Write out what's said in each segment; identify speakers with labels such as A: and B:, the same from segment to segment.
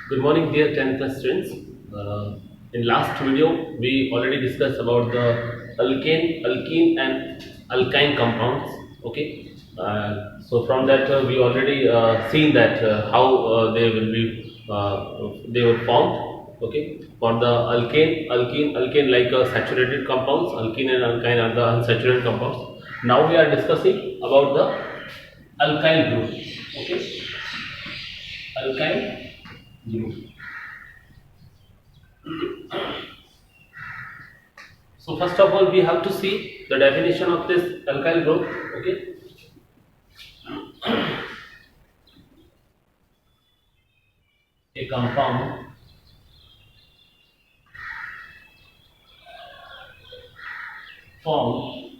A: Good morning, dear 10th class students. In last video, we already discussed about the alkene and alkyne compounds. Okay, so from that we already seen that how they were formed. Okay, for the alkene like saturated compounds, alkene and alkyne are the unsaturated compounds. Now we are discussing about the alkyl group. Okay, alkyl group. So first of all, we have to see the definition of this alkyl group. Okay, a compound formed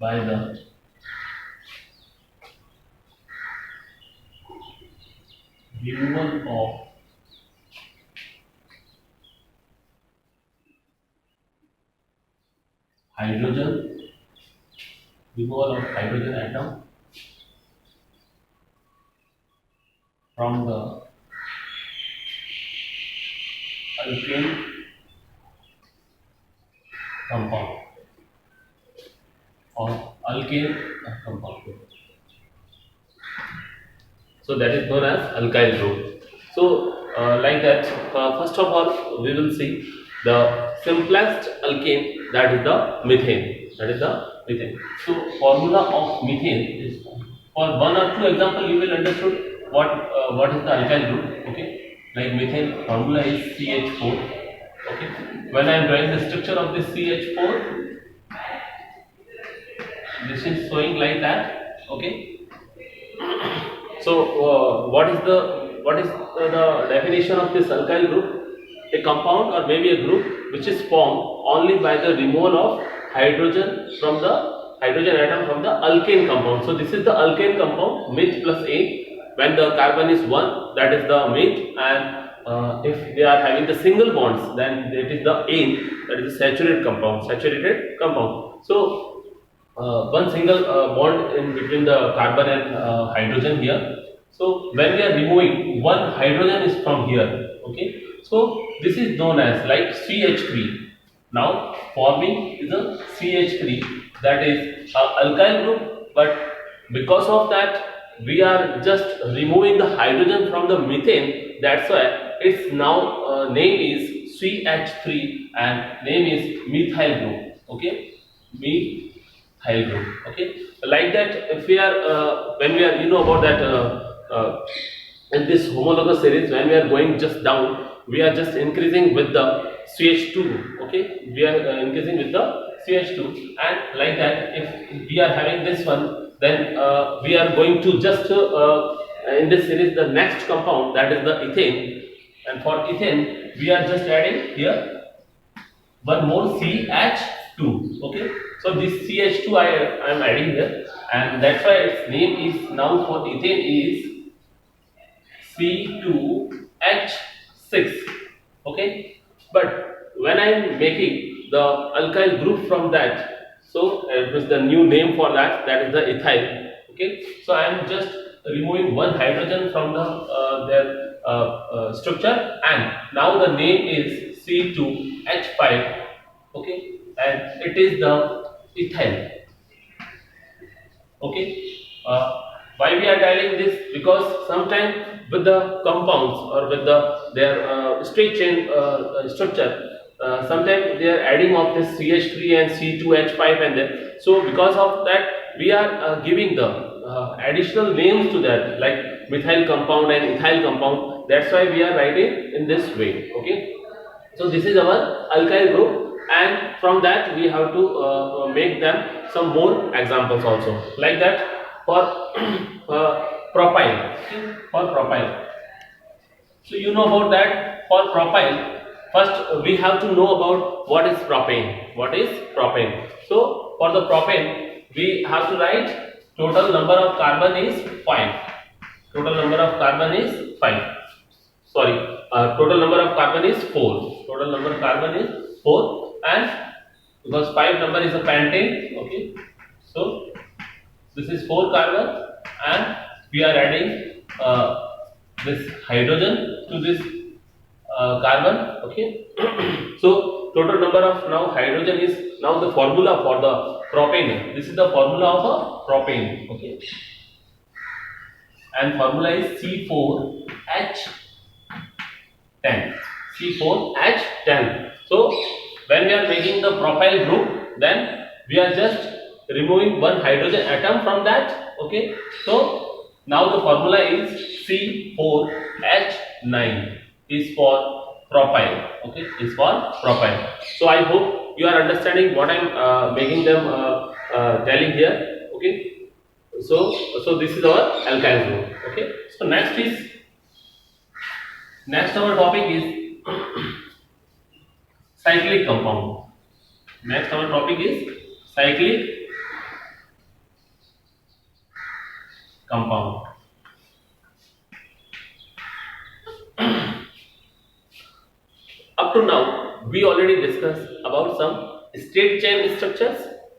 A: by the removal of hydrogen, removal of hydrogen atom from the alkane compound or alkane compound. So that is known as alkyl group. So like that, first of all, we will see the simplest alkane, that is the methane. That is the methane. So formula of methane is, for one or two example you will understood what is the alkyl group. Okay, like methane formula is CH4. Okay, when I am drawing the structure of this CH4, this is showing like that. Okay, so, what is the definition of this alkyl group? A compound or maybe a group which is formed only by the removal of hydrogen from the hydrogen atom from the alkane compound. So this is the alkane compound, meth plus A. When the carbon is one, that is the meth, and if they are having the single bonds, then it is the ane, that is the saturated compound. Saturated compound. So one single bond in between the carbon and hydrogen here. So when we are removing one hydrogen is from here, okay. So this is known as like CH3. Now forming is a CH3, that is alkyl group, but because of that we are just removing the hydrogen from the methane. That's why its now name is CH3 and name is methyl group. Okay, methyl group. Okay, like that. If we are when we are about that in this homologous series, when we are going just down, we are just increasing with the CH2. Okay, we are increasing with the CH2, and like that, if we are having this one, then we are going to just in this series the next compound, that is the ethane, and for ethane we are just adding here one more CH2. Okay, so this CH2 I am adding here, and that's why its name is now for ethane is C2H6. Okay, but when I am making the alkyl group from that, so it was the new name for that, that is the ethyl. Okay, so I am just removing one hydrogen from the their structure, and now the name is C2H5. Okay, and it is the ethyl. Okay, why we are dialing this? Because sometimes with the compounds or with their straight chain structure, sometimes they are adding of this CH3 and C2H5, and then so because of that we are giving the additional names to that, like methyl compound and ethyl compound. That's why we are writing in this way. Okay, so this is our alkyl group, and from that we have to make them some more examples also, like that. For propyl, okay, for propyl, so you know about that. For propyl, first we have to know about what is propane. What is propane? So for the propane, we have to write total number of carbon is 5. Total number of carbon is 5. Sorry, total number of carbon is 4. Total number of carbon is 4, and because 5 number is a pentane. Okay, so this is 4 carbon, and we are adding this hydrogen to this carbon. Okay. So total number of now hydrogen is now the formula for the propane. This is the formula of a propane. Okay. And formula is C4H10. C4H10. So when we are making the propyl group, then we are just removing one hydrogen atom from that. Okay. So now the formula is C4H9 is for propyl. Okay, is for propyl. So I hope you are understanding what I am making them telling here. Okay. So this is our alkyl group. Okay. So next our topic is cyclic compound. Next our topic is cyclic compound. Up to now, we already discussed about some straight chain structures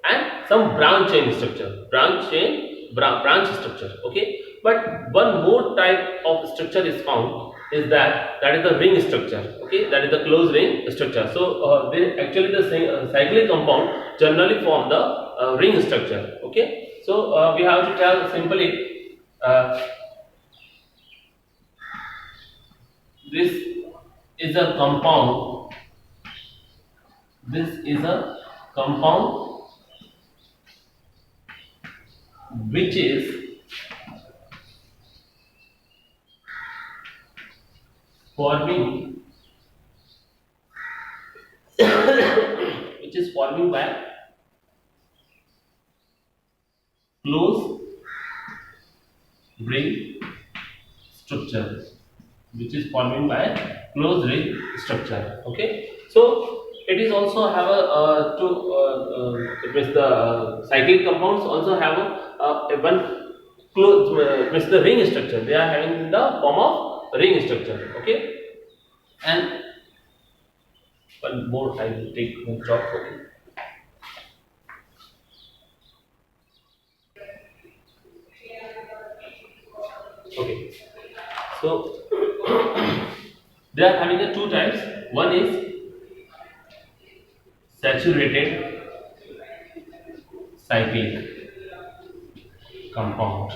A: and some branch chain structure. Branch structure. Okay, but one more type of structure is found is that is the ring structure. Okay, that is the closed ring structure. So the cyclic compound generally form the ring structure. Okay, so we have to tell simply. This is a compound. This is a compound which is forming by closed ring structure. Okay, so it is also have a it means the cyclic compounds also have a one close means the ring structure. They are having the form of ring structure. Okay, and one more I will take one drop for you. Okay, so they are having the two types. One is saturated cyclic compound.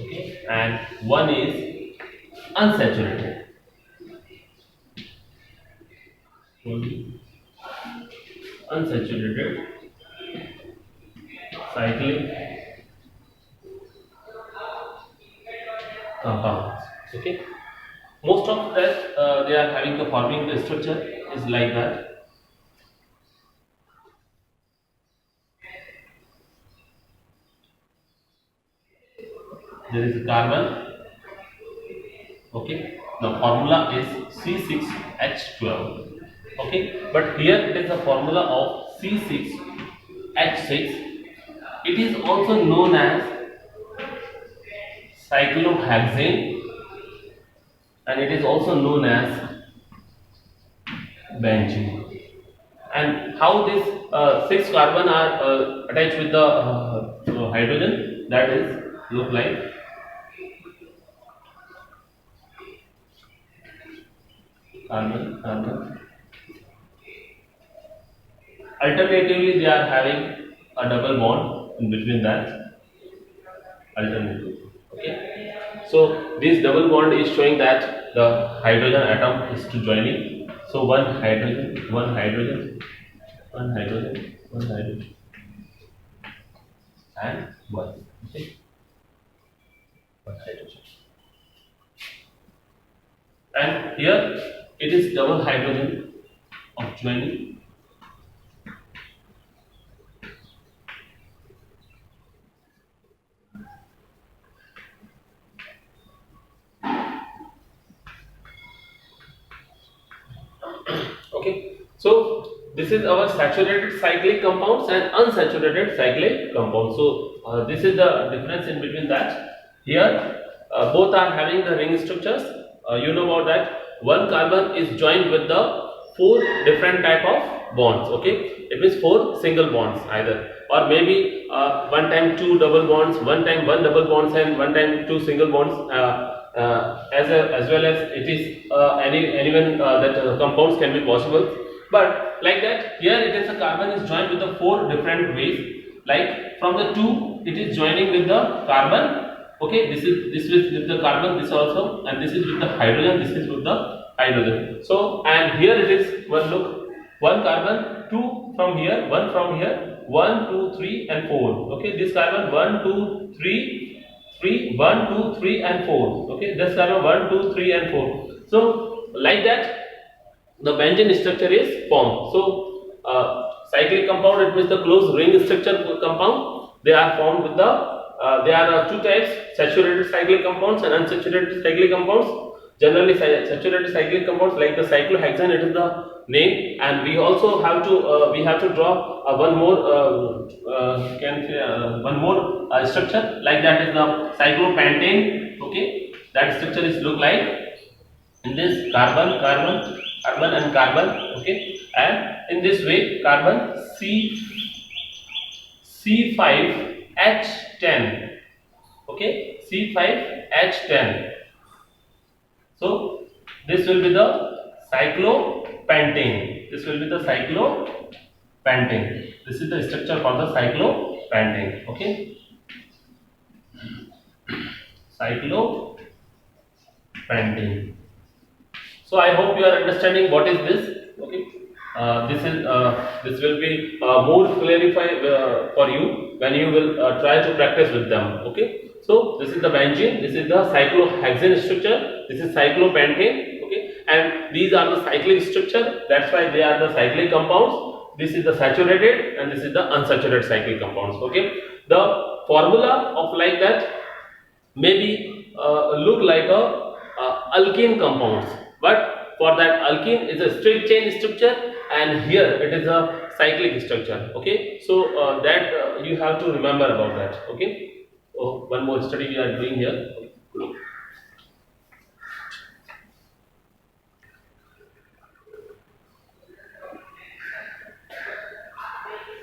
A: Okay, and one is unsaturated. Unsaturated cyclic compounds. Okay, most of that they are having the forming the structure is like that. There is a carbon. Okay, the formula is C6H12. Okay, but here it is a formula of C6H6. It is also known as cyclohexane, and it is also known as benzene. And how these 6 carbon are attached with the hydrogen, that is look like carbon. Alternatively, they are having a double bond in between that. Alternatively, okay. So this double bond is showing that the hydrogen atom is to joining. So one hydrogen, and one. Okay. One hydrogen. And here it is double hydrogen of joining. Okay, so this is our saturated cyclic compounds and unsaturated cyclic compounds. So this is the difference in between that. Here both are having the ring structures. You know about that. One carbon is joined with the 4 different type of bonds. Okay, it means 4 single bonds either, or maybe one time two double bonds, one time one double bonds, and one time two single bonds, as well as it is anyone that compounds can be possible. But like that, here it is a carbon is joined with the four different ways. Like from the two, it is joining with the carbon. Okay, this is with the carbon, this also, and this is with the hydrogen, this is with the hydrogen. So, and here it is one, look, one carbon, two from here, one from here, 1 2 3 and 4. Okay, this carbon 1 2 3 3 1 2 3 and 4. Okay, this carbon 1 2 3 and 4. So like that the benzene structure is formed. So cyclic compound, it means the closed ring structure compound. They are formed with the there are two types: saturated cyclic compounds and unsaturated cyclic compounds. Generally, saturated cyclic compounds like the cyclohexane, it is the name, and we also have to draw one more one more structure, like that is the cyclopentane. Okay, that structure is look like in this carbon, carbon, carbon and carbon. Okay, and in this way carbon C5H10. Okay, C5H10. So this will be the cyclopentane. This will be the cyclopentane. This is the structure for the cyclopentane. Okay, cyclopentane. So I hope you are understanding what is this. Okay, this will be more clarified for you when you will try to practice with them. Okay, so this is the benzene, this is the cyclohexane structure, this is cyclopentane. Okay, and these are the cyclic structure. That's why they are the cyclic compounds. This is the saturated and this is the unsaturated cyclic compounds. Okay, the formula of like that maybe look like a alkene compounds, but for that alkene is a straight chain structure, and here it is a cyclic structure. Okay, so that you have to remember about that. Okay, so one more study we are doing here.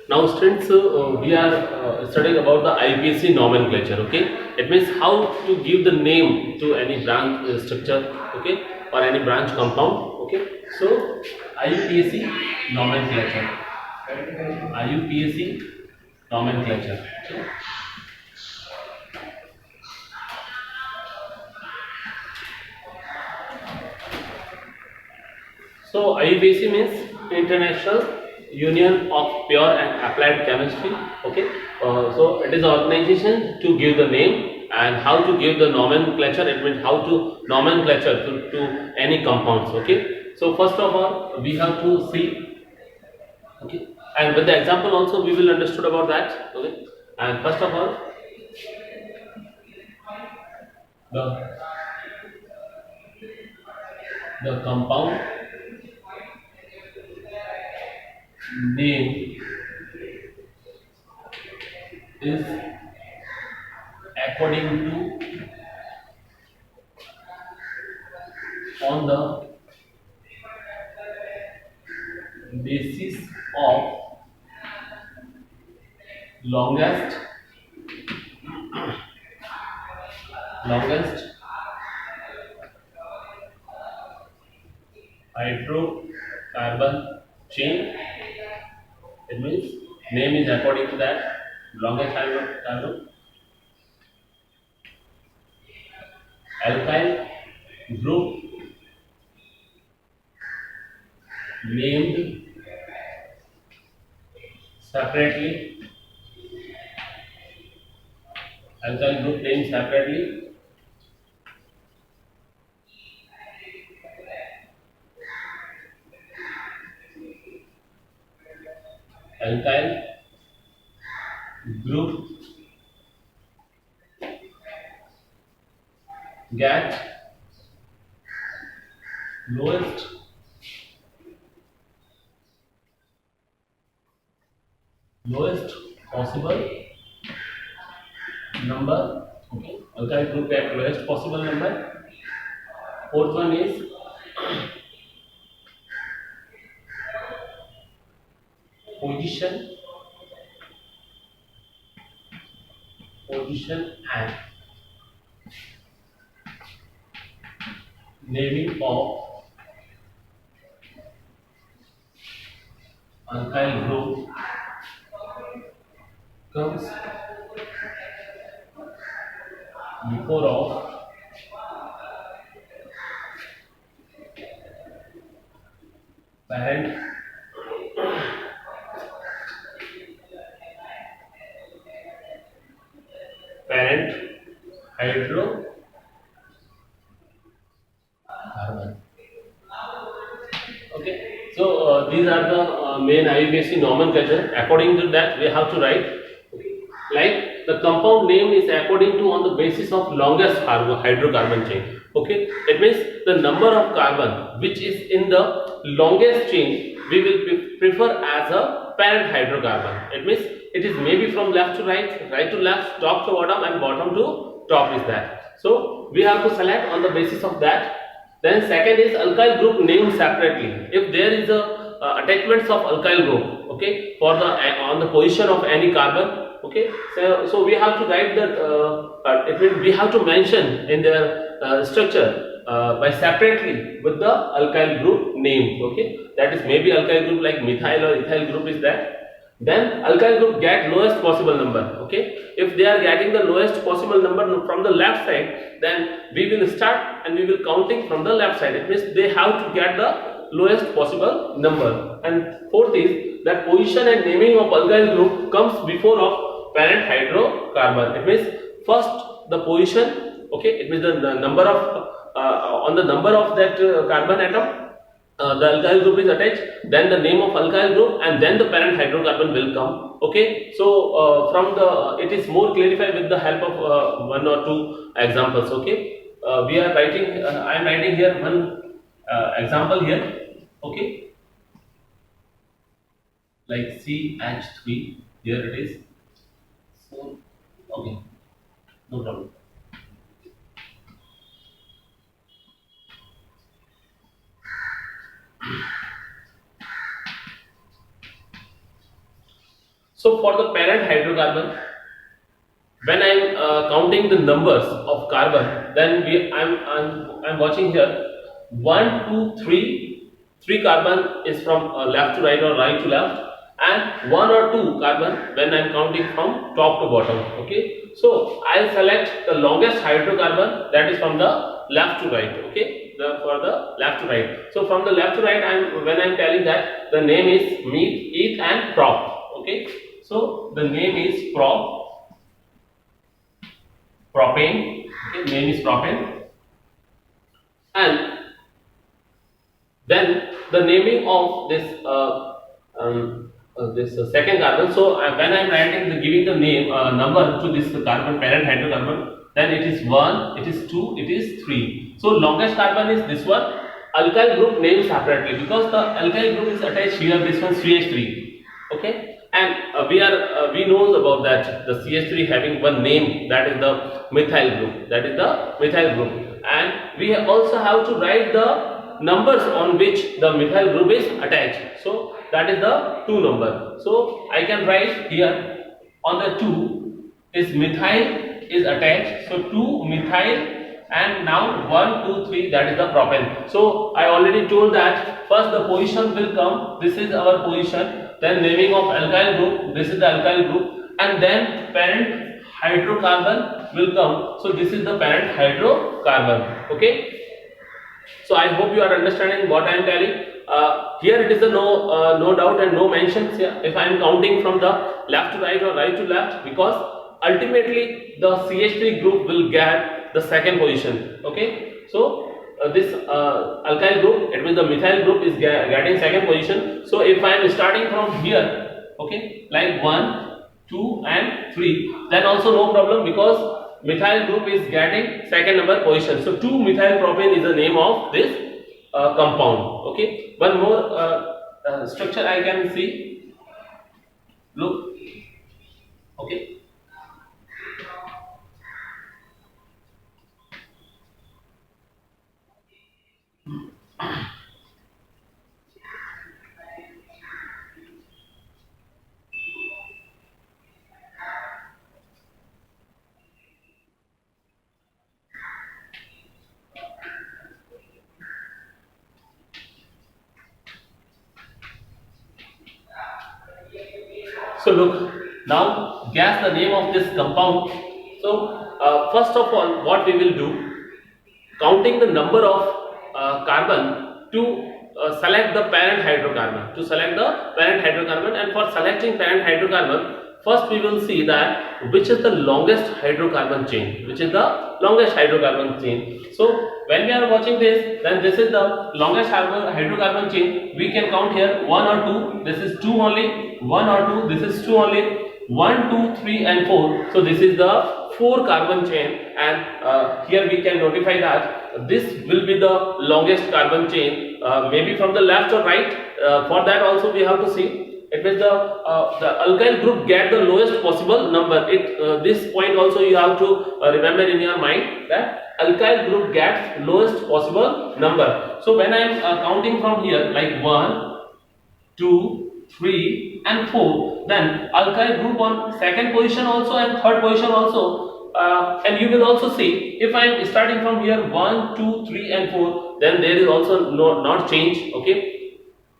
A: Now students, we are studying about the IUPAC nomenclature. Okay, it means how to give the name to any branch structure, okay, or any branch compound. Okay, so IUPAC nomenclature, IUPAC nomenclature. Okay. So IUPAC means International Union of Pure and Applied Chemistry. Okay, so it is an organization to give the name, and how to give the nomenclature. It means how to nomenclature to any compounds. Okay, so first of all we have to see. Okay, and with the example also we will understood about that. Okay, and first of all the compound name is according to on the basis of longest hydrocarbon chain. It means name is according to that longest hydrocarbon. Alkyl group named separately. Alkyl group named separately. Alkyl group get lowest possible number. Okay, alkyl group get lowest possible number. Fourth one is position position and naming of alkyl group comes before of parent parent hydrocarbon. Okay, so these are the main IUPAC nomenclature. According to that, we have to write. Okay, like the compound name is according to on the basis of longest hydrocarbon chain. Okay, it means the number of carbon which is in the longest chain we will prefer as a parent hydrocarbon. It means it is maybe from left to right, right to left, top to bottom, and bottom to top is that. So we have to select on the basis of that. Then second is alkyl group named separately. If there is a attachments of alkyl group, okay, for the on the position of any carbon, okay, so we have to write that it means we have to mention in their structure by separately with the alkyl group name. Okay, that is maybe alkyl group like methyl or ethyl group is that. Then alkyl group get lowest possible number. Okay, if they are getting the lowest possible number from the left side, then we will start and we will counting from the left side. It means they have to get the lowest possible number. And fourth is that position and naming of alkyl group comes before of parent hydrocarbon. It means first the position, okay, it means the number of on the number of that carbon atom, the alkyl group is attached, then the name of alkyl group, and then the parent hydrocarbon will come. Okay, so from the it is more clarified with the help of one or two examples. Okay, we are writing. I am writing here one example here. Okay, like CH3. Here it is. So okay, no problem. So for the parent hydrocarbon, when I am counting the numbers of carbon, then I'm watching here 1, 2, 3. 3 carbon is from left to right or right to left, and 1 or 2 carbon when I'm counting from top to bottom. Okay, so I'll select the longest hydrocarbon, that is from the left to right. Okay, for the left to right. So from the left to right, when I'm telling that the name is meth, eth, and prop. Okay, so the name is propane. Okay, name is propane, and then the naming of this second carbon. So when I am writing giving the name number to this carbon parent hydrocarbon, then it is 1, it is 2, it is 3. So longest carbon is this one. Alkyl group named separately because the alkyl group is attached here. This one CH3. Okay, and we knows about that the CH3 having one name, that is the methyl group. That is the methyl group, and we also have to write the numbers on which the methyl group is attached. So that is the 2 number. So I can write here on the 2 is methyl is attached. So 2 methyl, and now 1, 2, 3, that is the propane. So I already told that first the position will come. This is our position. Then naming of alkyl group. This is the alkyl group, and then parent hydrocarbon will come. So this is the parent hydrocarbon. Okay. So I hope you are understanding what I am telling. Here it is a no doubt and no mentions here. If I am counting from the left to right or right to left, because ultimately the CH3 group will get the second position. Okay, so this alkyl group, it means the methyl group is getting second position. So if I am starting from here, okay, like 1, 2, and 3, then also no problem because methyl group is getting second number position. So 2-methyl propane is the name of this compound. Okay, one more structure I can see. Look, okay. look. Now guess the name of this compound. So first of all, what we will do, counting the number of carbon to select the parent hydrocarbon, and for selecting parent hydrocarbon, first we will see that which is the longest hydrocarbon chain, so when we are watching this, then this is the longest hydrocarbon chain. We can count here 1 or 2, this is 2 only, 1 or 2, this is 2 only, 1, 2, 3 and 4. So this is the 4 carbon chain, and here we can notify that this will be the longest carbon chain, maybe from the left or right. For that also we have to see. It means the alkyl group get the lowest possible number. This point also you have to remember in your mind, that alkyl group gets lowest possible number. So when I am counting from here, like 1, 2, 3 and 4, then alkyl group on second position also and third position also, and you will also see if I am starting from here 1, 2, 3 and 4, then there is also not change, okay.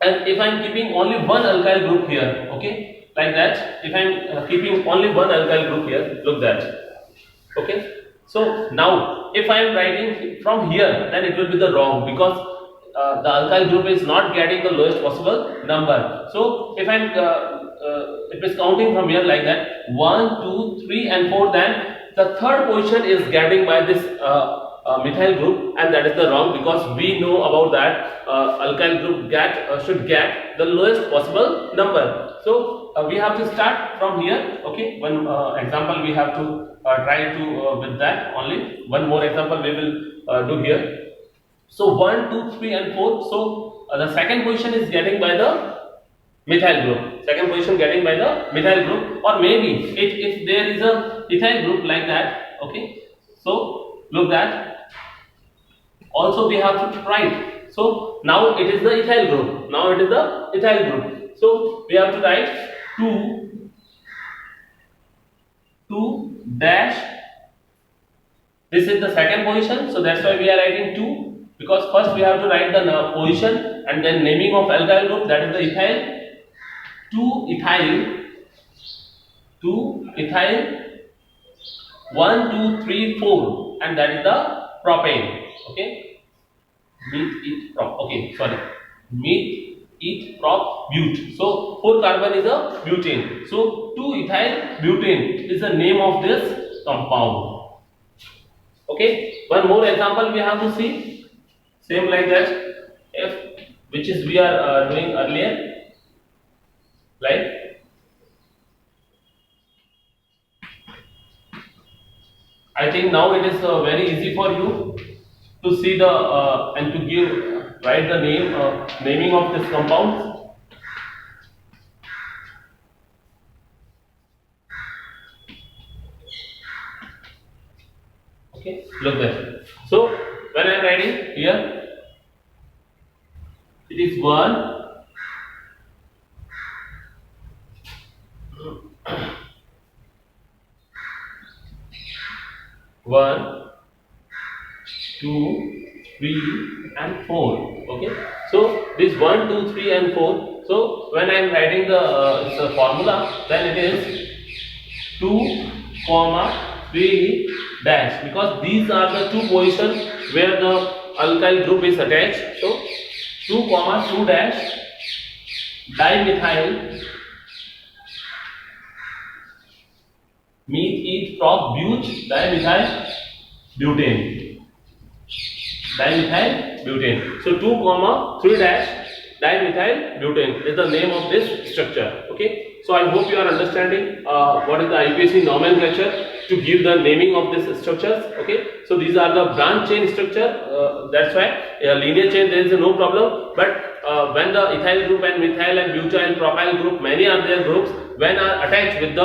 A: And if I am keeping only one alkyl group here, okay, like that, if I am keeping only one alkyl group here, look that, okay. So now if I am writing from here, then it will be the wrong, because the alkyl group is not getting the lowest possible number. So if I am it is counting from here like that, 1, 2, 3 and 4, then the third position is getting by this methyl group, and that is the wrong, because we know about that alkyl group should get the lowest possible number. So we have to start from here, okay. One example we have to try to with that only. One more example we will do here. So 1, 2, 3 and 4. So the second position is getting by the methyl group. Second position getting by the methyl group, or maybe if there is a ethyl group like that, okay. So look that. Also we have to write. So now it is the ethyl group. So we have to write 2 dash. This is the second position, so that's why we are writing 2, because first we have to write the position and then naming of alkyl group, that is the ethyl. 2 ethyl, 1, 2, 3, 4, and that is the propane, okay. Meth, eth, prop, bute. So 4 carbon is a butane. So 2 ethyl butane is the name of this compound. Okay. One more example we have to see. Same like that. Which is we are doing earlier. Like, I think now it is very easy for you to see the and to write the naming of this compound. Okay, look there. So when I am writing here, it is 1, 1, 2, 3 and 4, okay. So this 1, 2, 3 and 4. So when I am writing the formula, then it is 2, 3 dash, because these are the 2 positions where the alkyl group is attached. So 2, 2 dash dimethyl meth, eth, prop, bute, dimethyl butane. So 2, 3 dash dimethyl butane is the name of this structure, okay. So I hope you are understanding what is the IUPAC nomenclature to give the naming of these structures, okay. So these are the branch chain structure, that's why linear chain there is no problem, but when the ethyl group and methyl and butyl propyl group, many are their groups, when are attached with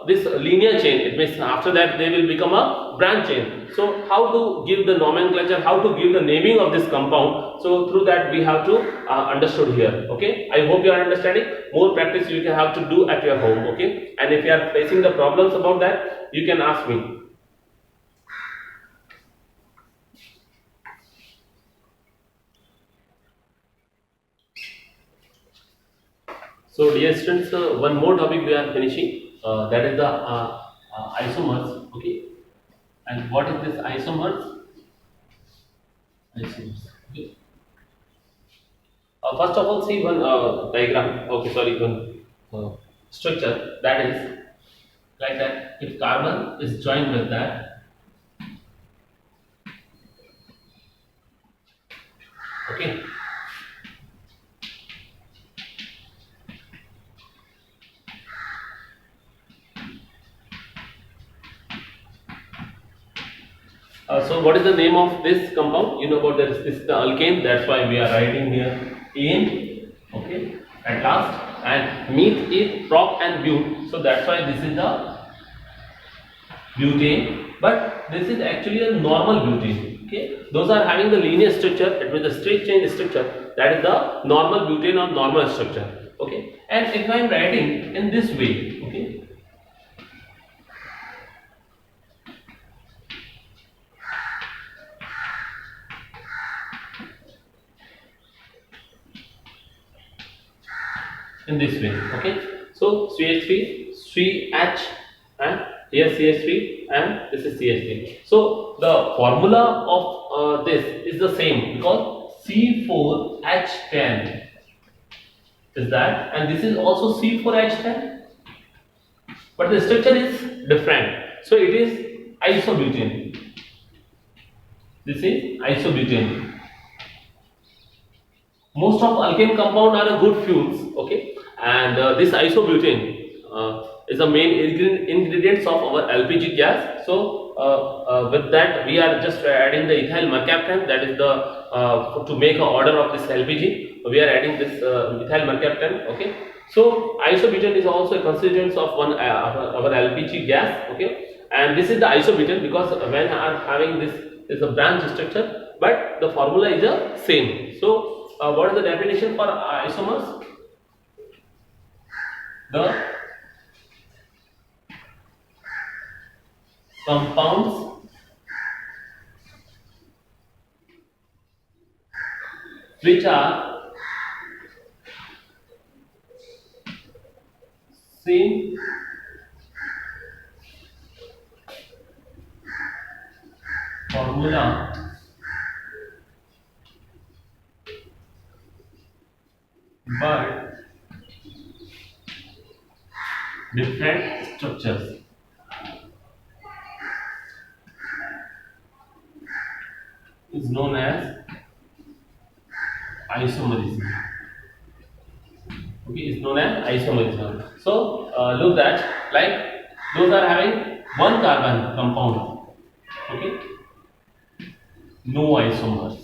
A: this linear chain, it means after that they will become a branch chain. So how to give the nomenclature, how to give the naming of this compound, so through that we have to understood here, okay. I hope you are understanding. More practice you can have to do at your home, okay. And if you are facing the problems about that, you can ask me. So dear students, one more topic we are finishing, that is the isomers. Okay, and what is this isomers? Isomers. Okay. First of all, see one diagram. Okay, sorry, one structure, that is like that. If carbon is joined with that, okay. So what is the name of this compound? You know about this is the alkane. That's why we are writing here ane. Okay, at last, and meth is prop and bute. So that's why this is the butane. But this is actually a normal butane. Okay, those are having the linear structure. It means the straight chain structure. That is the normal butane or normal structure. Okay, and if I am writing in this way, okay. In this way, okay. So CH3, CH, and here CH3, and this is CH3. So the formula of this is the same, because C4H10 is that, and this is also C4H10, but the structure is different. So it is isobutane. This is isobutane. Most of alkane compound are good fuels, okay, and this isobutane is the main ingredients of our LPG gas. So with that we are just adding the ethyl mercaptan, that is the to make an order of this LPG. We are adding this ethyl mercaptan, okay. So isobutane is also a constituent of one our LPG gas, okay, and this is the isobutane because when I am having this is a branch structure, but the formula is the same. So what is the definition for isomers? The compounds which are same formula but different structures is known as isomerism. Okay, is known as isomerism. So look that, like those are having one carbon compound, okay, no isomers.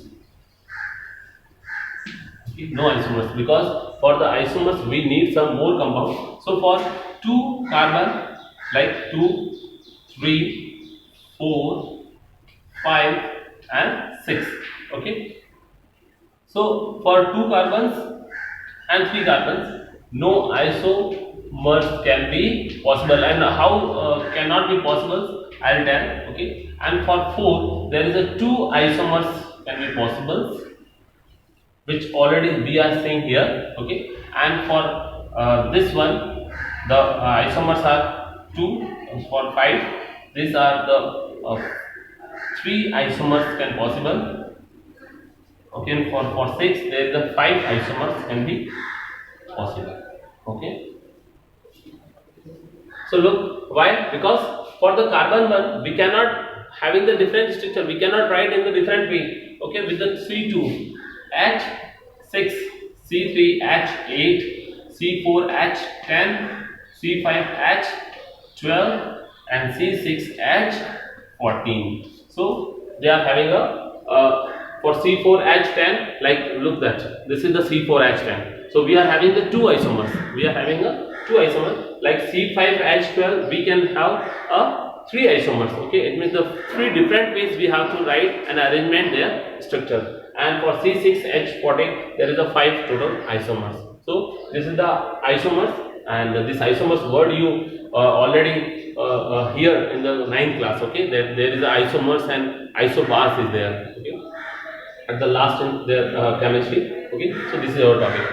A: No isomers, because for the isomers we need some more compound. So for 2 carbon, like 2, 3, 4, 5 and 6, okay. So for 2 carbons and 3 carbons, no isomers can be possible. And how cannot be possible, I'll tell, okay. And for 4 there is a 2 isomers can be possible, which already we are seeing here, okay. And for this one, the isomers are 2. For 5, these are the 3 isomers can possible, okay. And for 6, there is the 5 isomers can be possible, okay. So look, why? Because for the carbon one, we cannot having the different structure, we cannot write in the different way, okay. With the C2 H6, C3H8, C4H10, C5H12 and C6H14. So they are having a for C4H10, like look that this is the C4H10. So we are having the 2 isomers. We are having a 2 isomers. Like C5H12, we can have a 3 isomers. Okay, it means the 3 different ways we have to write and arrangement their structure. And for C6H14, there is a 5 total isomers. So this is the isomers, and this isomers word you already hear in the 9th class. Okay, there is the isomers and isobars is there. Okay, at the last in their chemistry. Okay, so this is our topic.